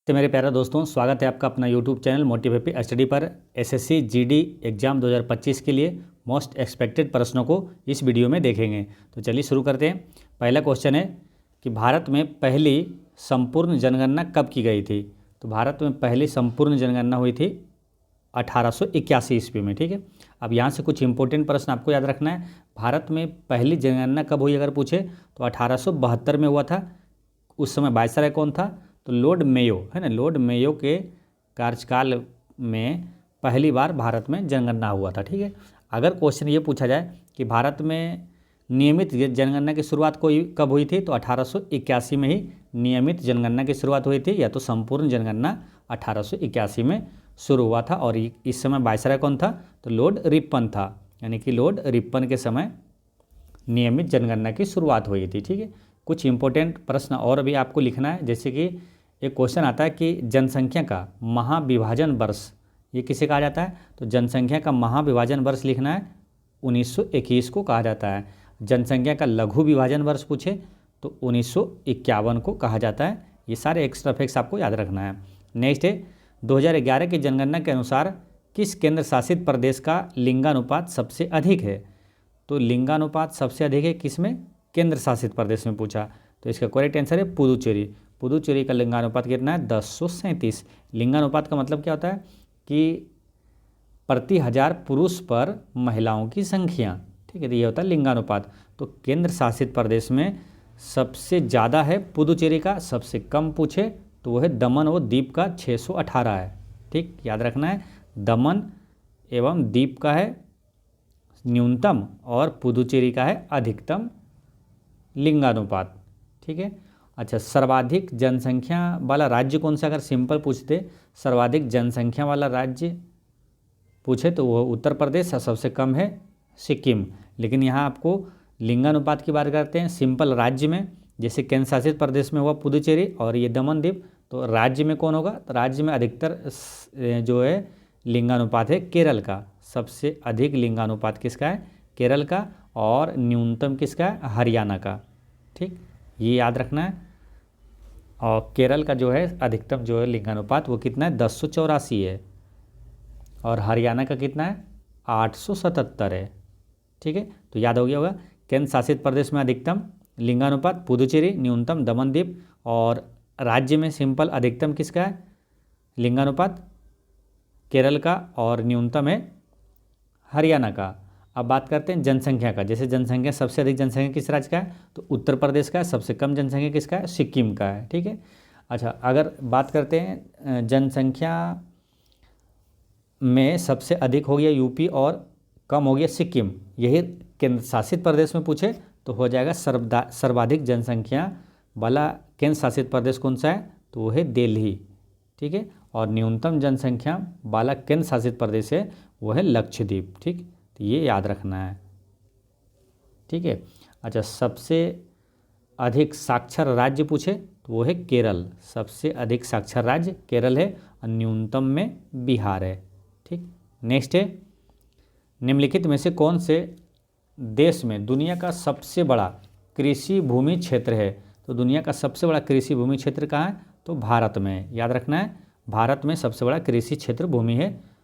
तो मेरे प्यारे दोस्तों, स्वागत है आपका अपना यूट्यूब चैनल मोटिव स्टडी पर। एसएससी जीडी एग्ज़ाम 2025 के लिए मोस्ट एक्सपेक्टेड प्रश्नों को इस वीडियो में देखेंगे। तो चलिए शुरू करते हैं। पहला क्वेश्चन है कि भारत में पहली संपूर्ण जनगणना कब की गई थी। तो भारत में पहली संपूर्ण जनगणना हुई थी 1881 ईस्वी में। ठीक है, अब यहाँ से कुछ इंपॉर्टेंट प्रश्न आपको याद रखना है। भारत में पहली जनगणना कब हुई अगर पूछे तो 1872 में हुआ था। उस समय वायसराय कौन था? तो लॉर्ड मेयो, है ना। लॉर्ड मेयो के कार्यकाल में पहली बार भारत में जनगणना हुआ था। ठीक है, अगर क्वेश्चन ये पूछा जाए कि भारत में नियमित जनगणना की शुरुआत कब हुई थी, तो 1881 में ही नियमित जनगणना की शुरुआत हुई थी, या तो संपूर्ण जनगणना 1881 में शुरू हुआ था। और इस समय वायसराय कौन था? तो लॉर्ड रिपन था, यानी कि लॉर्ड रिपन के समय नियमित जनगणना की शुरुआत हुई थी। ठीक है, कुछ इंपॉर्टेंट प्रश्न और भी आपको लिखना है। जैसे कि एक क्वेश्चन आता है कि जनसंख्या का महाविभाजन वर्ष ये किसे कहा जाता है? तो जनसंख्या का महाविभाजन वर्ष लिखना है 1921 को कहा जाता है। जनसंख्या का लघु विभाजन वर्ष पूछे तो 1951 को कहा जाता है। ये सारे एक्स्ट्रा फैक्ट्स आपको याद रखना है। नेक्स्ट है 2011 की जनगणना के अनुसार किस केंद्र शासित प्रदेश का लिंगानुपात सबसे अधिक है? तो लिंगानुपात सबसे अधिक है किसमें? केंद्र शासित प्रदेश में पूछा। तो इसका करेक्ट आंसर है पुदुचेरी। पुदुचेरी का लिंगानुपात कितना है? 1037। लिंगानुपात का मतलब क्या होता है कि प्रति हजार पुरुष पर महिलाओं की संख्या। ठीक है, तो ये होता है लिंगानुपात। तो केंद्र शासित प्रदेश में सबसे ज़्यादा है पुदुचेरी का, सबसे कम पूछे तो वो है दमन और दीप का 618 है। ठीक, याद रखना है, दमन एवं दीप का है न्यूनतम और पुदुचेरी का है अधिकतम लिंगानुपात। ठीक है, अच्छा, सर्वाधिक जनसंख्या वाला राज्य कौन सा? अगर सिंपल पूछते सर्वाधिक जनसंख्या वाला राज्य पूछे तो वो उत्तर प्रदेश, और सबसे कम है सिक्किम। लेकिन यहाँ आपको लिंगानुपात की बात करते हैं सिंपल राज्य में। जैसे केंद्र शासित प्रदेश में हुआ पुदुचेरी और ये दमन दीप, तो राज्य में कौन होगा? तो राज्य में अधिकतर जो है लिंगानुपात है केरल का। सबसे अधिक लिंगानुपात किसका है? केरल का। और न्यूनतम किसका है? हरियाणा का। ठीक, ये याद रखना है। और केरल का जो है अधिकतम जो है लिंगानुपात वो कितना है? 1084 है। और हरियाणा का कितना है? 877 है। ठीक है, तो याद हो गया होगा। केंद्र शासित प्रदेश में अधिकतम लिंगानुपात पुदुचेरी, न्यूनतम दमन दीप, और राज्य में सिंपल अधिकतम किसका है लिंगानुपात? केरल का, और न्यूनतम है हरियाणा का। अब बात करते हैं जनसंख्या का। जैसे जनसंख्या सबसे अधिक जनसंख्या किस राज्य का है? तो उत्तर प्रदेश का है। सबसे कम जनसंख्या किसका है? सिक्किम का है। ठीक है, अच्छा, अगर बात करते हैं जनसंख्या में सबसे अधिक हो गया यूपी और कम हो गया सिक्किम, यही केंद्र शासित प्रदेश में पूछे तो हो जाएगा सर्वाधिक जनसंख्या वाला केंद्र शासित प्रदेश कौन सा है? तो वो है दिल्ली। ठीक है, और न्यूनतम जनसंख्या वाला केंद्र शासित प्रदेश है वो है लक्षद्वीप। ठीक, तो ये याद रखना है। ठीक है, अच्छा, सबसे अधिक साक्षर राज्य पूछे तो वो है केरल। सबसे अधिक साक्षर राज्य केरल है, और न्यूनतम में बिहार है। ठीक, नेक्स्ट है निम्नलिखित में से कौन से देश में दुनिया का सबसे बड़ा कृषि भूमि क्षेत्र है? तो दुनिया का सबसे बड़ा कृषि भूमि क्षेत्र कहाँ है? तो भारत में। याद रखना है, भारत में सबसे बड़ा कृषि क्षेत्र भूमि है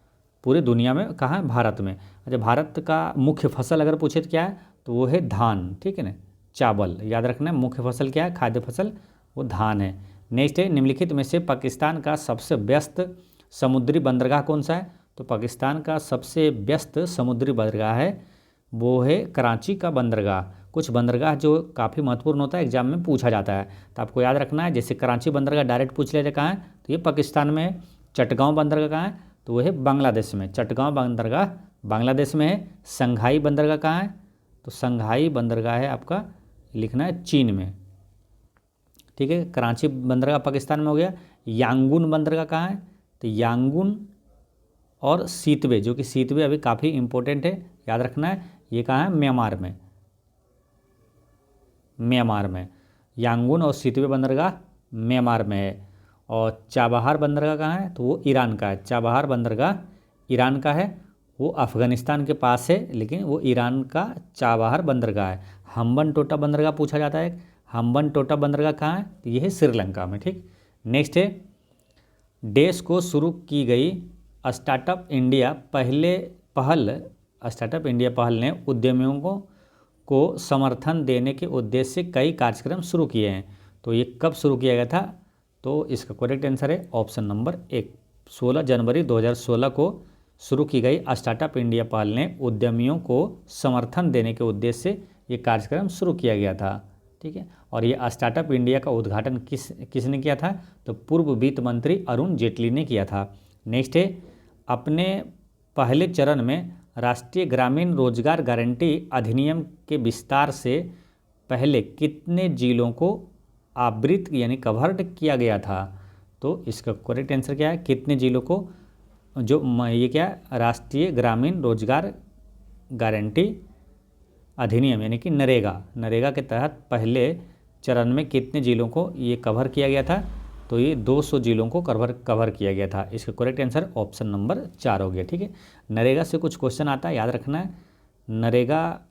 पूरी दुनिया में। कहाँ है? भारत में। अच्छा, भारत का मुख्य फसल अगर पूछे तो क्या है? तो वो है धान। ठीक है ना, चावल। याद रखना है, मुख्य फसल क्या है? खाद्य फसल, वो धान है। नेक्स्ट है निम्नलिखित में से पाकिस्तान का सबसे व्यस्त समुद्री बंदरगाह कौन सा है? तो पाकिस्तान का सबसे व्यस्त समुद्री बंदरगाह है वो है कराची का बंदरगाह। कुछ बंदरगाह जो काफ़ी महत्वपूर्ण होता है, एग्जाम में पूछा जाता है, तो आपको याद रखना है। जैसे कराची बंदरगाह डायरेक्ट पूछ लिया जाए कहाँ है, तो ये पाकिस्तान में है। चटगांव बंदरगाह कहाँ है? तो वो है बांग्लादेश में। चटगांव बंदरगाह बांग्लादेश में है। संघाई बंदरगाह कहाँ है? तो संघाई बंदरगाह है आपका, लिखना है चीन में। ठीक है, कराची बंदरगाह पाकिस्तान में हो गया। यांगून बंदरगाह कहाँ है? तो यांगून और सीतवे, जो कि सीतवे अभी काफ़ी इंपॉर्टेंट है, याद रखना है। ये कहाँ है? म्यांमार में। म्यांमार में यांगून और सीतवे बंदरगाह म्यांमार में है। और चाबहार बंदरगाह कहाँ है? तो वो ईरान का है। चाबहार बंदरगाह ईरान का है, वो अफ़गानिस्तान के पास है, लेकिन वो ईरान का चाबहार बंदरगाह है। हम्बन टोटा बंदरगाह पूछा जाता है। हम्बन टोटा बंदरगाह कहाँ है? तो ये है श्रीलंका में। ठीक, नेक्स्ट है देश को शुरू की गई स्टार्टअप इंडिया पहल ने उद्यमियों को समर्थन देने के उद्देश्य से कई कार्यक्रम शुरू किए हैं। तो ये कब शुरू किया गया था? तो इसका करेक्ट आंसर है ऑप्शन नंबर 1, 16 जनवरी 2016 को शुरू की गई स्टार्टअप इंडिया पहल ने उद्यमियों को समर्थन देने के उद्देश्य से ये कार्यक्रम शुरू किया गया था। ठीक है, और ये स्टार्टअप इंडिया का उद्घाटन किसने किया था? तो पूर्व वित्त मंत्री अरुण जेटली ने किया था। नेक्स्ट है, अपने पहले चरण में राष्ट्रीय ग्रामीण रोजगार गारंटी अधिनियम के विस्तार से पहले कितने जिलों को आवृत यानी कवर्ड किया गया था? तो इसका करेक्ट आंसर क्या है? कितने जिलों को जो ये क्या राष्ट्रीय ग्रामीण रोजगार गारंटी अधिनियम यानी कि नरेगा के तहत पहले चरण में कितने जिलों को ये कवर किया गया था? तो ये 200 जिलों को कवर किया गया था। इसका करेक्ट आंसर ऑप्शन नंबर 4 हो गया। ठीक है, नरेगा से कुछ क्वेश्चन आता है, याद रखना है। नरेगा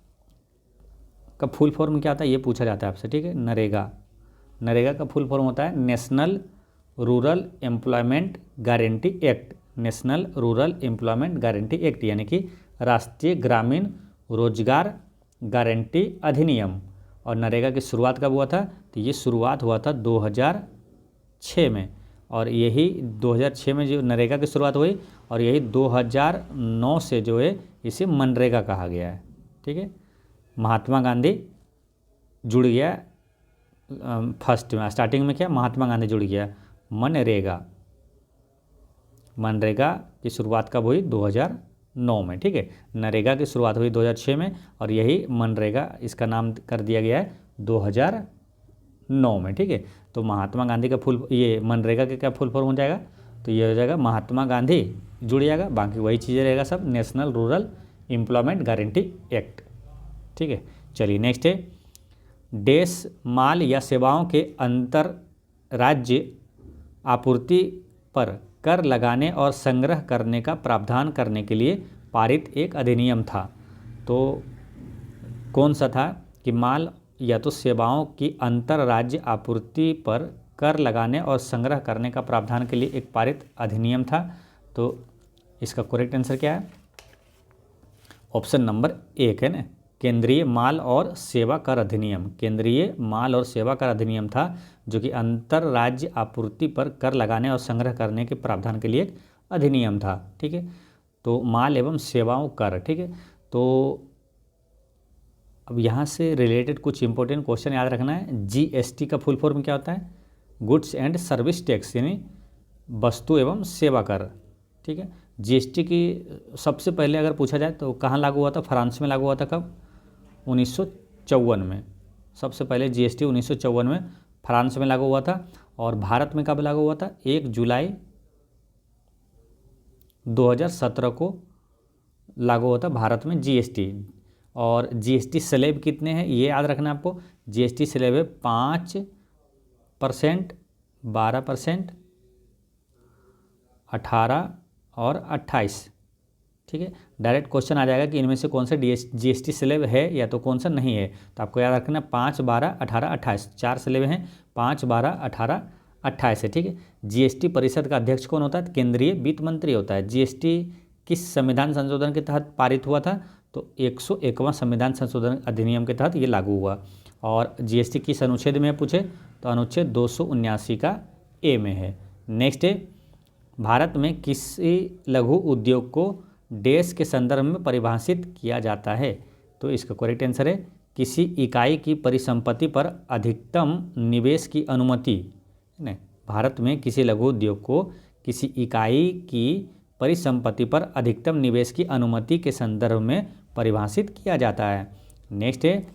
का फुल फॉर्म क्या होता है ये पूछा जाता है आपसे। ठीक है, नरेगा का फुल फॉर्म होता है national rural employment guarantee act. National rural employment guarantee act यानी कि राष्ट्रीय ग्रामीण रोजगार गारंटी अधिनियम। और नरेगा की शुरुआत कब हुआ था? तो ये शुरुआत हुआ था 2006 में, और यही 2006 में जो नरेगा की शुरुआत हुई, और यही 2009 से जो है इसे मनरेगा कहा गया है। ठीक है, महात्मा गांधी जुड़ गया फर्स्ट में, स्टार्टिंग में क्या महात्मा गांधी जुड़ गया। मनरेगा की शुरुआत कब हुई? 2009 में। ठीक है, नरेगा की शुरुआत हुई 2006 में, और यही मनरेगा इसका नाम कर दिया गया है 2009 में। ठीक है, तो महात्मा गांधी का ये मनरेगा के क्या फुल फॉर्म हो जाएगा? तो ये हो जाएगा महात्मा गांधी जुड़ जाएगा, बाकी वही चीज़ें रहेगा सब, national rural employment guarantee act. ठीक है, चलिए नेक्स्ट है, देश माल या सेवाओं के अंतर राज्य आपूर्ति पर कर लगाने और संग्रह करने का प्रावधान करने के लिए पारित एक अधिनियम था। तो कौन सा था? कि माल या तो सेवाओं की अंतर राज्य आपूर्ति पर कर लगाने और संग्रह करने का प्रावधान के लिए एक पारित अधिनियम था। तो इसका करेक्ट आंसर क्या है? ऑप्शन नंबर 1 है ना, केंद्रीय माल और सेवा कर अधिनियम। केंद्रीय माल और सेवा कर अधिनियम था जो कि अंतर राज्य आपूर्ति पर कर लगाने और संग्रह करने के प्रावधान के लिए एक अधिनियम था। ठीक है, तो माल एवं सेवाओं कर। ठीक है, तो अब यहाँ से रिलेटेड कुछ इंपॉर्टेंट क्वेश्चन याद रखना है। जीएसटी का फुल फॉर्म क्या होता है? गुड्स एंड सर्विस टैक्स यानी वस्तु एवं सेवा कर। ठीक है, जीएसटी की सबसे पहले अगर पूछा जाए तो कहाँ लागू हुआ था? फ्रांस में लागू हुआ था। कब? 1954 में। सबसे पहले जीएसटी 1954 में फ्रांस में लागू हुआ था। और भारत में कब लागू हुआ था? 1 जुलाई 2017 को लागू हुआ था भारत में जीएसटी। और जीएसटी स्लैब कितने हैं ये याद रखना है आपको। जीएसटी स्लैब है 5%, 12%, 18 और 28। ठीक है, डायरेक्ट क्वेश्चन आ जाएगा कि इनमें से कौन सा जीएसटी स्लैब है या तो कौन सा नहीं है। तो आपको याद रखना 5, 12, 18, 28 4 स्लैब हैं। 5, 12, 18, 28 है। ठीक है, जीएसटी परिषद का अध्यक्ष कौन होता है? केंद्रीय वित्त मंत्री होता है। जीएसटी किस संविधान संशोधन के तहत पारित हुआ था? तो 101वां संविधान संशोधन अधिनियम के तहत ये लागू हुआ। और जीएसटी किस अनुच्छेद में पूछे तो अनुच्छेद 279 का ए में है। नेक्स्ट है, भारत में किसी लघु उद्योग को देश के संदर्भ में परिभाषित किया जाता है। तो इसका करेक्ट आंसर है किसी इकाई की परिसंपत्ति पर अधिकतम निवेश की अनुमति। है भारत में किसी लघु उद्योग को किसी इकाई की परिसंपत्ति पर अधिकतम निवेश की अनुमति के संदर्भ में परिभाषित किया जाता है। नेक्स्ट है,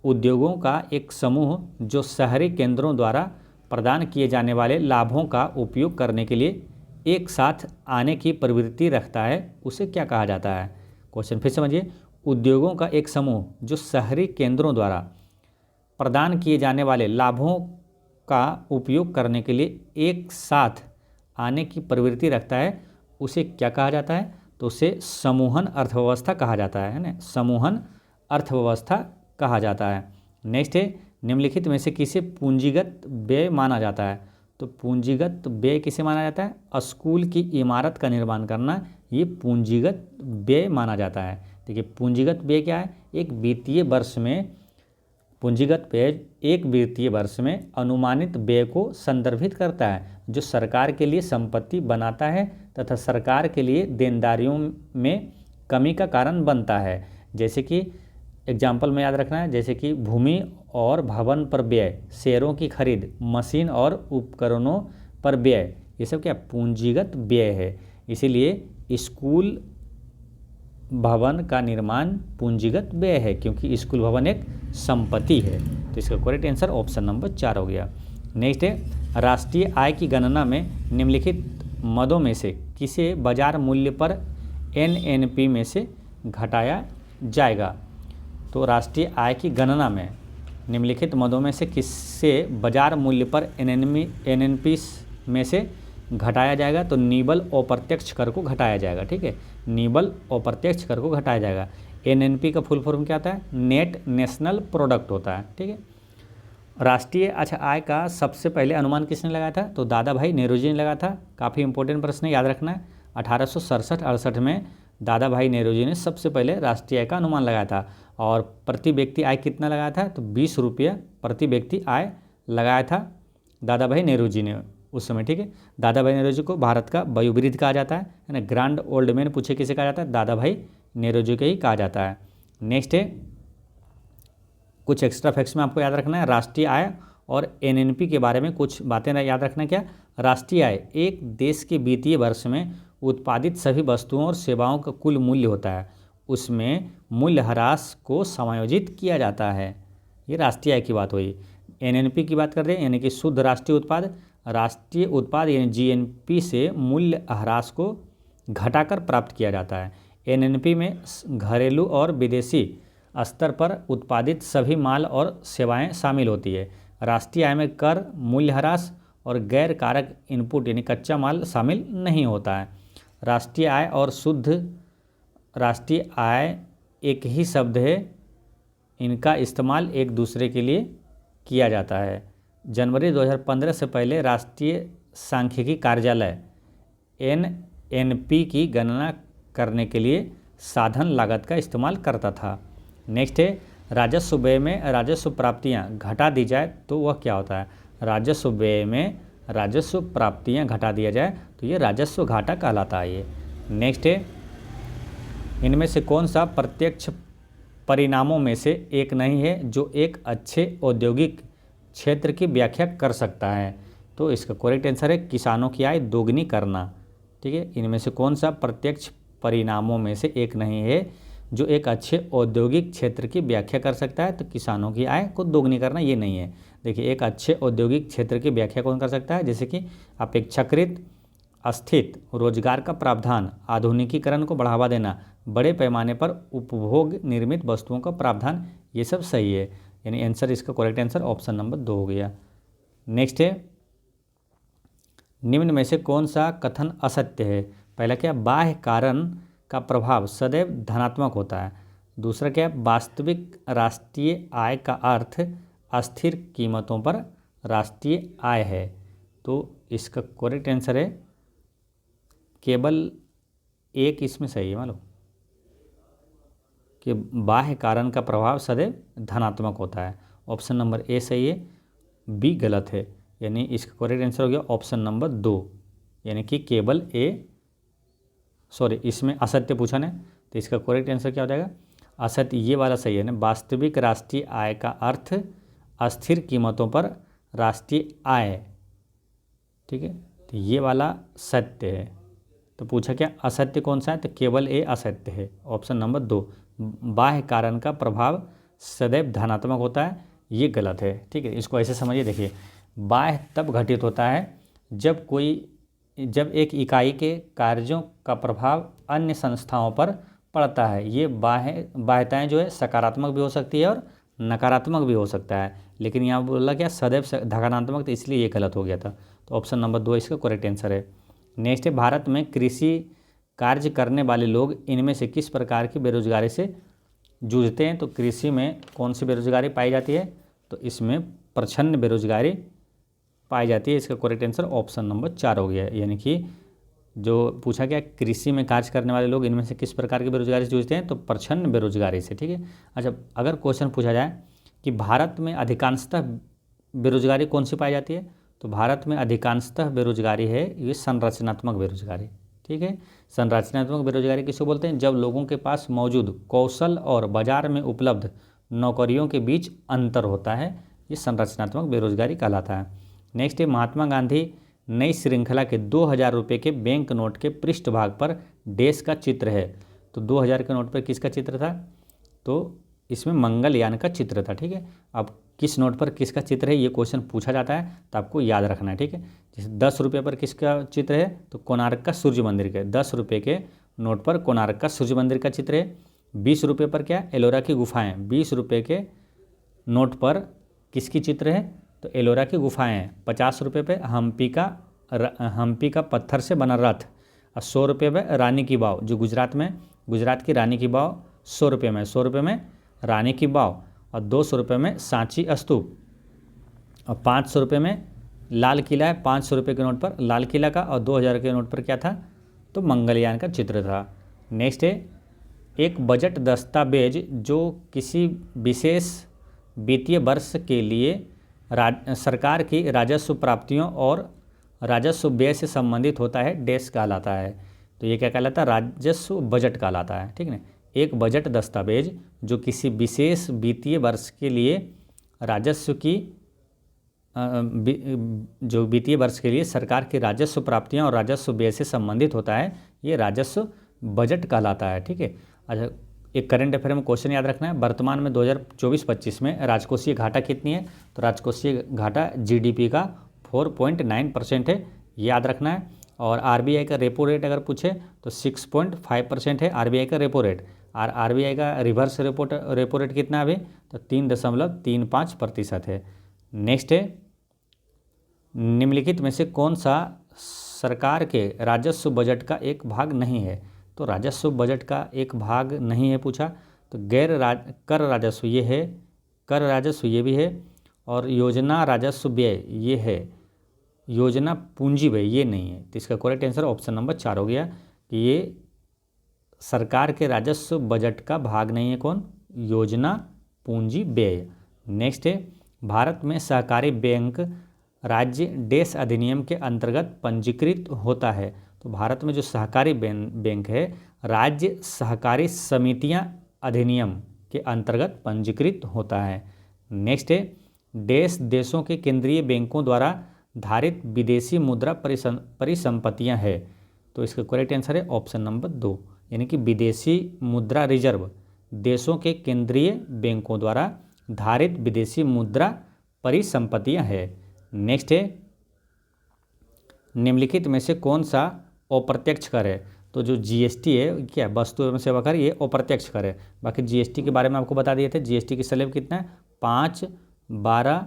उद्योगों का एक समूह जो शहरी केंद्रों द्वारा प्रदान किए जाने वाले लाभों का उपयोग करने के लिए एक साथ आने की प्रवृत्ति रखता है, उसे क्या कहा जाता है? क्वेश्चन फिर समझिए, उद्योगों का एक समूह जो शहरी केंद्रों द्वारा प्रदान किए जाने वाले लाभों का उपयोग करने के लिए एक साथ आने की प्रवृत्ति रखता है, उसे क्या कहा जाता है? तो उसे समूहन अर्थव्यवस्था कहा जाता है ना, समूहन अर्थव्यवस्था कहा जाता है। नेक्स्ट है, निम्नलिखित में से किसे पूंजीगत व्यय माना जाता है? तो पूंजीगत व्यय किसे माना जाता है? स्कूल की इमारत का निर्माण करना, ये पूंजीगत व्यय माना जाता है। देखिए पूंजीगत व्यय क्या है? एक वित्तीय वर्ष में पूंजीगत व्यय एक वित्तीय वर्ष में अनुमानित व्यय को संदर्भित करता है जो सरकार के लिए संपत्ति बनाता है तथा सरकार के लिए देनदारियों में कमी का कारण बनता है। जैसे कि एग्जाम्पल में याद रखना है, जैसे कि भूमि और भवन पर व्यय, शेयरों की खरीद, मशीन और उपकरणों पर व्यय, ये सब क्या पूंजीगत व्यय है। इसीलिए स्कूल भवन का निर्माण पूंजीगत व्यय है क्योंकि स्कूल भवन एक संपत्ति है। तो इसका करेक्ट आंसर ऑप्शन नंबर 4 हो गया। नेक्स्ट है राष्ट्रीय आय की गणना में निम्नलिखित मदों में से किसे बाजार मूल्य पर एनएनपी में से घटाया जाएगा? तो राष्ट्रीय आय की गणना में निम्नलिखित मदों में से किससे बाजार मूल्य पर एनएनपी में से घटाया जाएगा? तो निबल अप्रत्यक्ष कर को घटाया जाएगा। ठीक है, निबल अप्रत्यक्ष कर को घटाया जाएगा। एनएनपी का फुल फॉर्म क्या होता है? नेट नेशनल प्रोडक्ट होता है। ठीक है, राष्ट्रीय आय का सबसे पहले अनुमान किसने लगाया था? तो दादा भाई नेहरू ने लगाया था। काफ़ी इंपॉर्टेंट प्रश्न है, याद रखना है। 1867-68 में दादा भाई नेहरू ने सबसे पहले राष्ट्रीय आय का अनुमान लगाया था। और प्रति व्यक्ति आय कितना लगाया था? तो 20 रुपये प्रति व्यक्ति आय लगाया था दादा भाई नेहरू जी ने उस समय। ठीक है, दादा भाई नेहरू जी को भारत का वयोवृद्ध कहा जाता है ना। ग्रैंड ओल्ड मैन पूछे किसे कहा जाता है? दादा भाई नेहरू जी को ही कहा जाता है। नेक्स्ट है कुछ एक्स्ट्रा फैक्ट्स में आपको याद रखना है। राष्ट्रीय आय और एनएनपी के बारे में कुछ बातें याद रखना। क्या? राष्ट्रीय आय एक देश के वित्तीय वर्ष में उत्पादित सभी वस्तुओं और सेवाओं का कुल मूल्य होता है, उसमें मूल्यह्रास को समायोजित किया जाता है। ये राष्ट्रीय आय की बात हुई। एनएनपी की बात कर रहे हैं यानी कि शुद्ध राष्ट्रीय उत्पाद। राष्ट्रीय उत्पाद यानी जीएनपी से मूल्यह्रास को घटाकर प्राप्त किया जाता है। एनएनपी में घरेलू और विदेशी स्तर पर उत्पादित सभी माल और सेवाएं शामिल होती है। राष्ट्रीय आय में कर, मूल्यह्रास और गैर कारक इनपुट यानी कच्चा माल शामिल नहीं होता है। राष्ट्रीय आय और शुद्ध राष्ट्रीय आय एक ही शब्द है, इनका इस्तेमाल एक दूसरे के लिए किया जाता है। जनवरी 2015 से पहले राष्ट्रीय सांख्यिकी कार्यालय एनएनपी की गणना करने के लिए साधन लागत का इस्तेमाल करता था। नेक्स्ट है राजस्व व्यय में राजस्व प्राप्तियां घटा दी जाए तो वह क्या होता है? राजस्व व्यय में राजस्व प्राप्तियां घटा दिया जाए तो ये राजस्व घाटा कहलाता है ये। नेक्स्ट है इनमें से कौन सा प्रत्यक्ष परिणामों में से एक नहीं है जो एक अच्छे औद्योगिक क्षेत्र की व्याख्या कर सकता है? तो इसका करेक्ट आंसर है किसानों की आय दोगुनी करना। ठीक है, इनमें से कौन सा प्रत्यक्ष परिणामों में से एक नहीं है जो एक अच्छे औद्योगिक क्षेत्र की व्याख्या कर सकता है? तो किसानों की आय को दोगुनी करना ये नहीं है। देखिए एक अच्छे औद्योगिक क्षेत्र की व्याख्या कौन कर सकता है? जैसे कि अपेक्षाकृत अस्थिर रोजगार का प्रावधान, आधुनिकीकरण को बढ़ावा देना, बड़े पैमाने पर उपभोग निर्मित वस्तुओं का प्रावधान, ये सब सही है। यानी आंसर इसका करेक्ट आंसर ऑप्शन नंबर 2 हो गया। नेक्स्ट है निम्न में से कौन सा कथन असत्य है? पहला क्या? बाह्य कारण का प्रभाव सदैव धनात्मक होता है। दूसरा क्या? वास्तविक राष्ट्रीय आय का अर्थ अस्थिर कीमतों पर राष्ट्रीय आय है। तो इसका करेक्ट आंसर है केवल एक इसमें सही है। मान लो कि बाह्य कारण का प्रभाव सदैव धनात्मक होता है। ऑप्शन नंबर ए सही है, बी गलत है। यानी इसका करेक्ट आंसर हो गया ऑप्शन नंबर 2, यानी कि केवल ए सॉरी इसमें असत्य पूछा है तो इसका करेक्ट आंसर क्या हो जाएगा? असत्य ये वाला सही है ना। वास्तविक राष्ट्रीय आय का अर्थ अस्थिर कीमतों पर राष्ट्रीय आय। ठीक है, तो ये वाला सत्य है। तो पूछा क्या असत्य कौन सा है? तो केवल ए असत्य है, ऑप्शन नंबर 2। बाह्य कारण का प्रभाव सदैव धनात्मक होता है, ये गलत है। ठीक है, इसको ऐसे समझिए। देखिए बाह्य तब घटित होता है जब एक इकाई के कार्यों का प्रभाव अन्य संस्थाओं पर पड़ता है। ये बाह्यताएँ जो है सकारात्मक भी हो सकती है और नकारात्मक भी हो सकता है, लेकिन यहाँ बोला क्या सदैव धनात्मक, तो इसलिए ये गलत हो गया था। तो ऑप्शन नंबर 2 इसका करेक्ट आंसर है। नेक्स्ट है भारत में कृषि कार्य करने वाले लोग इनमें से किस प्रकार की बेरोजगारी से जूझते हैं? तो कृषि में कौन सी बेरोजगारी पाई जाती है? तो इसमें प्रच्छन्न बेरोजगारी पाई जाती है। इसका करेक्ट आंसर ऑप्शन नंबर 4 हो गया, यानी कि जो पूछा गया कृषि में कार्य करने वाले लोग इनमें से किस प्रकार की बेरोजगारी से जूझते हैं, तो प्रच्छन्न बेरोजगारी से। ठीक है। अच्छा, अगर क्वेश्चन पूछा जाए कि भारत में अधिकांशतः बेरोजगारी कौन सी पाई जाती है, तो भारत में अधिकांशतः बेरोजगारी है ये संरचनात्मक बेरोजगारी। ठीक है। संरचनात्मक बेरोजगारी किसको बोलते हैं, जब लोगों के पास मौजूद कौशल और बाजार में उपलब्ध नौकरियों के बीच अंतर होता है, ये संरचनात्मक बेरोजगारी कहलाता है। नेक्स्ट है, महात्मा गांधी नई श्रृंखला के 2000 रुपये के बैंक नोट के पृष्ठभाग पर डैश का चित्र है। तो 2000 के नोट पर किसका चित्र था, तो इसमें मंगलयान का चित्र था। ठीक है। अब किस नोट पर किसका चित्र है ये क्वेश्चन पूछा जाता है, तो आपको याद रखना है। ठीक है। जैसे 10 रुपये पर किसका चित्र है, तो कोणार्क का सूर्य मंदिर का। 10 रुपये के नोट पर कोणार्क का सूर्य मंदिर का चित्र है। 20 रुपये पर क्या, एलोरा की गुफाएँ। 20 रुपये के नोट पर किसकी चित्र है, तो एलोरा की गुफाएँ हैं। 50 रुपये पे हम्पी का पत्थर से बना रथ। और 100 रुपये पे रानी की वाव, जो गुजरात की रानी की वाव 100 रुपये में। 100 रुपये में रानी की वाव, और 200 रुपये में सांची स्तूप, और 500 रुपये में लाल किला है। 500 रुपये के नोट पर लाल किला का, और 2000 के नोट पर क्या था, तो मंगलयान का चित्र था। नेक्स्ट है, एक बजट दस्तावेज जो किसी विशेष वित्तीय वर्ष के लिए सरकार की राजस्व प्राप्तियों और राजस्व व्यय से संबंधित होता है, डैश कहलाता है। तो ये क्या कहलाता है, राजस्व बजट कहलाता है। ठीक है। एक बजट दस्तावेज जो किसी विशेष वित्तीय वर्ष के लिए राजस्व की जो वित्तीय वर्ष के लिए सरकार की राजस्व प्राप्तियां और राजस्व व्यय से संबंधित होता है, ये राजस्व बजट कहलाता है। ठीक है। अच्छा, एक करंट अफेयर में क्वेश्चन याद रखना है, वर्तमान में 2024-25 में राजकोषीय घाटा कितनी है, तो राजकोषीय घाटा जीडीपी का 4.9% है, याद रखना है। और आरबीआई का रेपो रेट अगर पूछे तो 6.5% है आरबीआई का रेपो रेट। और आरबीआई का रिवर्स रेपो रेट कितना है अभी, तो 3.35% है। नेक्स्ट है, निम्नलिखित में से कौन सा सरकार के राजस्व बजट का एक भाग नहीं है, तो राजस्व बजट का एक भाग नहीं है पूछा, तो कर राजस्व ये है, कर राजस्व ये भी है, और योजना राजस्व व्यय ये है, योजना पूंजी व्यय ये नहीं है। तो इसका करेक्ट आंसर ऑप्शन नंबर 4 हो गया कि ये सरकार के राजस्व बजट का भाग नहीं है। कौन, योजना पूंजी व्यय। नेक्स्ट है, भारत में सहकारी बैंक राज्य डैश अधिनियम के अंतर्गत पंजीकृत होता है। तो भारत में जो सहकारी बैंक है, राज्य सहकारी समितियां अधिनियम के अंतर्गत पंजीकृत होता है। नेक्स्ट है, डैश देशों के केंद्रीय बैंकों द्वारा धारित विदेशी मुद्रा परिसंपत्तियां है। तो इसका करेक्ट आंसर है ऑप्शन नंबर 2, यानी कि विदेशी मुद्रा रिजर्व देशों के केंद्रीय बैंकों द्वारा धारित विदेशी मुद्रा परिसंपत्तियां है। नेक्स्ट है, निम्नलिखित में से कौन सा अप्रत्यक्ष कर है, तो जो जीएसटी है क्या, वस्तु एवं सेवा कर, ये अप्रत्यक्ष कर है। बाकी जीएसटी के बारे में आपको बता दिए थे, जीएसटी की स्लैब कितना है, 5, 12,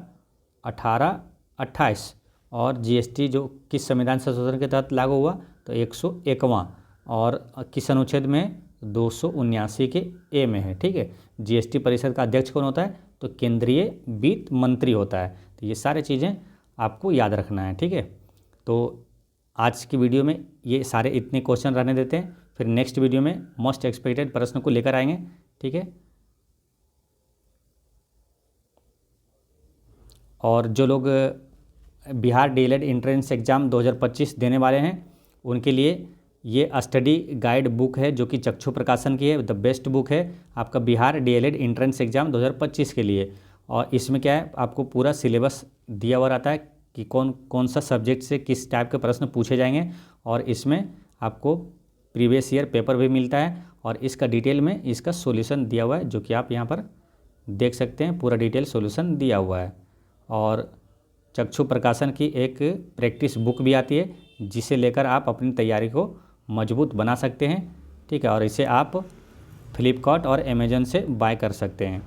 18, 28। और जीएसटी जो किस संविधान संशोधन के तहत लागू हुआ, तो 101वां, और किस अनुच्छेद में, 279 के ए में है। ठीक है। जीएसटी परिषद का अध्यक्ष कौन होता है, तो केंद्रीय वित्त मंत्री होता है। तो ये सारी चीज़ें आपको याद रखना है। ठीक है। तो आज की वीडियो में ये सारे इतने क्वेश्चन रहने देते हैं, फिर नेक्स्ट वीडियो में मोस्ट एक्सपेक्टेड प्रश्न को लेकर आएंगे। ठीक है। और जो लोग बिहार डीएलएड एंट्रेंस एग्ज़ाम 2025 देने वाले हैं, उनके लिए ये स्टडी गाइड बुक है जो कि चक्षु प्रकाशन की है, द बेस्ट बुक है आपका बिहार डीएलएड एंट्रेंस एग्ज़ाम 2025 के लिए। और इसमें क्या है, आपको पूरा सिलेबस दिया हुआ रहता है कि कौन कौन सा सब्जेक्ट से किस टाइप के प्रश्न पूछे जाएंगे, और इसमें आपको प्रीवियस ईयर पेपर भी मिलता है, और इसका डिटेल में इसका सॉल्यूशन दिया हुआ है, जो कि आप यहाँ पर देख सकते हैं, पूरा डिटेल सॉल्यूशन दिया हुआ है। और चक्षु प्रकाशन की एक प्रैक्टिस बुक भी आती है, जिसे लेकर आप अपनी तैयारी को मजबूत बना सकते हैं। ठीक है। और इसे आप फ्लिपकार्ट और अमेजन से बाय कर सकते हैं।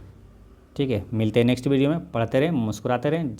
ठीक है। मिलते हैं नेक्स्ट वीडियो में, पढ़ते रहें, मुस्कुराते रहें।